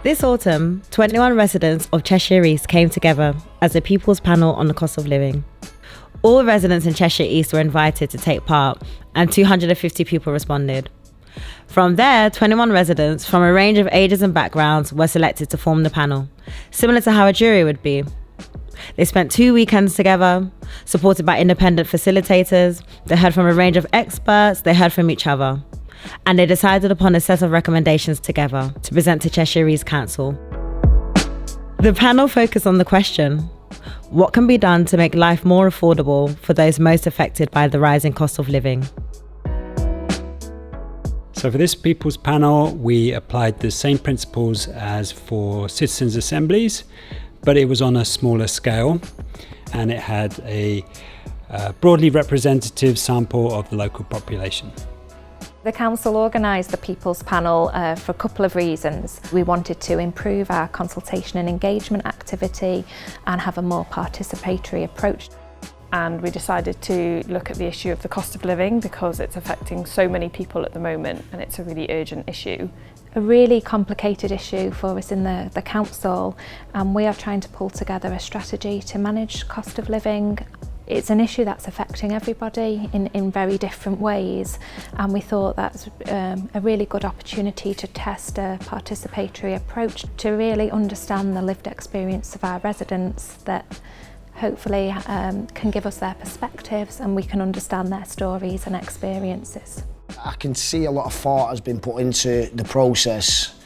This autumn, 21 residents of Cheshire East came together as a People's Panel on the cost of living. All residents in Cheshire East were invited to take part, and 250 people responded. From there, 21 residents from a range of ages and backgrounds were selected to form the panel, similar to how a jury would be. They spent 2 weekends together, supported by independent facilitators. They heard from a range of experts, they heard from each other, and they decided upon a set of recommendations together to present to Cheshire East Council. The panel focused on the question, what can be done to make life more affordable for those most affected by the rising cost of living? So for this People's Panel, we applied the same principles as for citizens' assemblies, but it was on a smaller scale, and it had a broadly representative sample of the local population. The council organised the People's Panel for a couple of reasons. We wanted to improve our consultation and engagement activity and have a more participatory approach. And we decided to look at the issue of the cost of living because it's affecting so many people at the moment and it's a really urgent issue. A really complicated issue for us in the council, and we are trying to pull together a strategy to manage cost of living. It's an issue that's affecting everybody in very different ways, and we thought that's a really good opportunity to test a participatory approach to really understand the lived experience of our residents that hopefully can give us their perspectives and we can understand their stories and experiences. I can see a lot of thought has been put into the process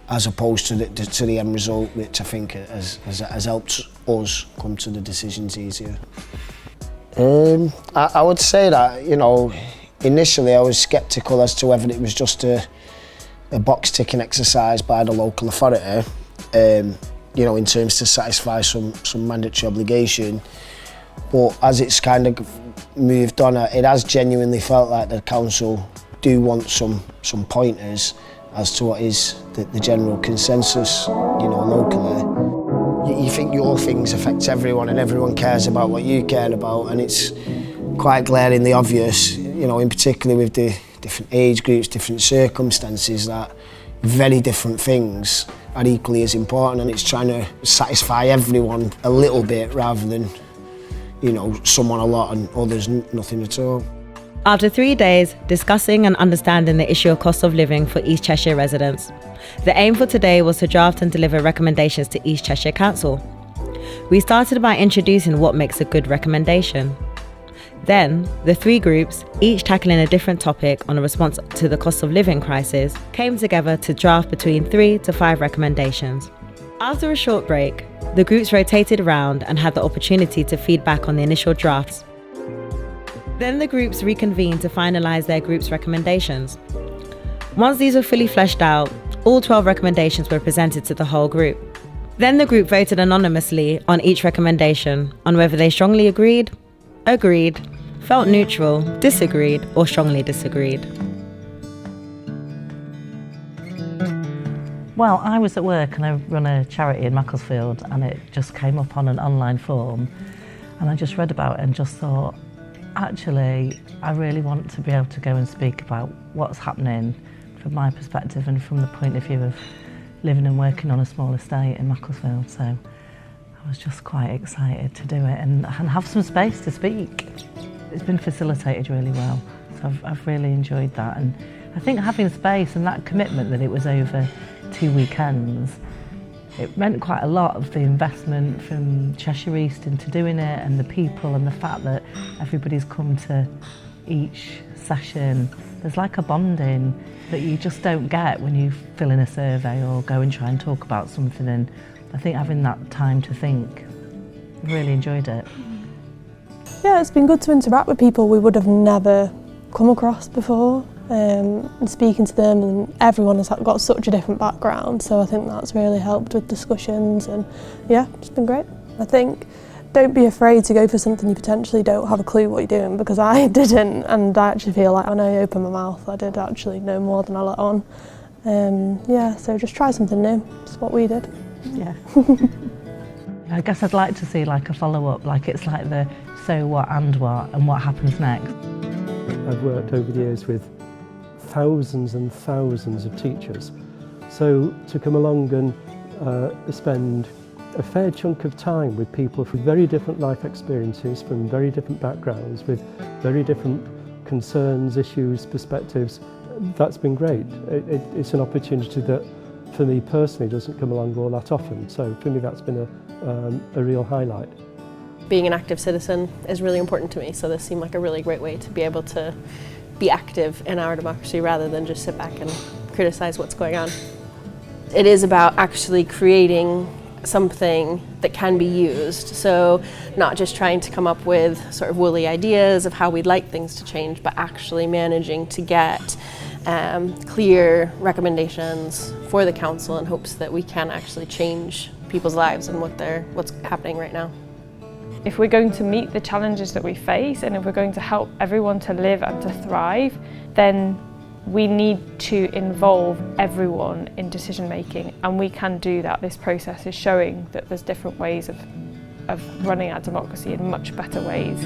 as opposed to the end result, which I think has helped us come to the decisions easier. I would say that, initially I was sceptical as to whether it was just a box-ticking exercise by the local authority, in terms to satisfy some mandatory obligation. But as it's kind of moved on, it has genuinely felt like the council do want some pointers as to what is the general consensus, locally. You think your things affect everyone and everyone cares about what you care about, and it's quite glaringly obvious, in particular with the different age groups, different circumstances, that very different things are equally as important, and it's trying to satisfy everyone a little bit rather than, someone a lot and others nothing at all. After 3 days discussing and understanding the issue of cost of living for East Cheshire residents, the aim for today was to draft and deliver recommendations to East Cheshire Council. We started by introducing what makes a good recommendation. Then, the 3 groups, each tackling a different topic on a response to the cost of living crisis, came together to draft between 3 to 5 recommendations. After a short break, the groups rotated around and had the opportunity to feed back on the initial drafts. Then the groups reconvened to finalise their group's recommendations. Once these were fully fleshed out, all 12 recommendations were presented to the whole group. Then the group voted anonymously on each recommendation on whether they strongly agreed, felt neutral, disagreed, or strongly disagreed. Well, I was at work and I run a charity in Macclesfield, and it just came up on an online form, and I just read about it and just thought, actually, I really want to be able to go and speak about what's happening from my perspective and from the point of view of living and working on a small estate in Macclesfield. So I was just quite excited to do it and have some space to speak. It's been facilitated really well, so I've really enjoyed that. And I think having space and that commitment that it was over 2 weekends, it meant quite a lot of the investment from Cheshire East into doing it, and the people, and the fact that everybody's come to each session. There's like a bonding that you just don't get when you fill in a survey or go and try and talk about something, and I think having that time to think, I've really enjoyed it. Yeah, it's been good to interact with people we would have never come across before, and speaking to them, and everyone has got such a different background, so I think that's really helped with discussions, and yeah, it's been great. I think don't be afraid to go for something you potentially don't have a clue what you're doing, because I didn't, and I actually feel like when I opened my mouth I did actually know more than I let on. Yeah, so just try something new, it's what we did. Yeah. I guess I'd like to see like a follow-up, like it's like the so what and what happens next. I've worked over the years with thousands and thousands of teachers, So to come along and spend a fair chunk of time with people from very different life experiences, from very different backgrounds, with very different concerns, issues, perspectives, that's been great. It's an opportunity that for me personally doesn't come along all that often, so for me that's been a real highlight. Being an active citizen is really important to me, so this seemed like a really great way to be able to be active in our democracy rather than just sit back and criticise what's going on. It is about actually creating something that can be used, so not just trying to come up with sort of woolly ideas of how we'd like things to change, but actually managing to get clear recommendations for the council in hopes that we can actually change people's lives and what's happening right now. If we're going to meet the challenges that we face and if we're going to help everyone to live and to thrive, then we need to involve everyone in decision making, and we can do that. This process is showing that there's different ways of running our democracy in much better ways.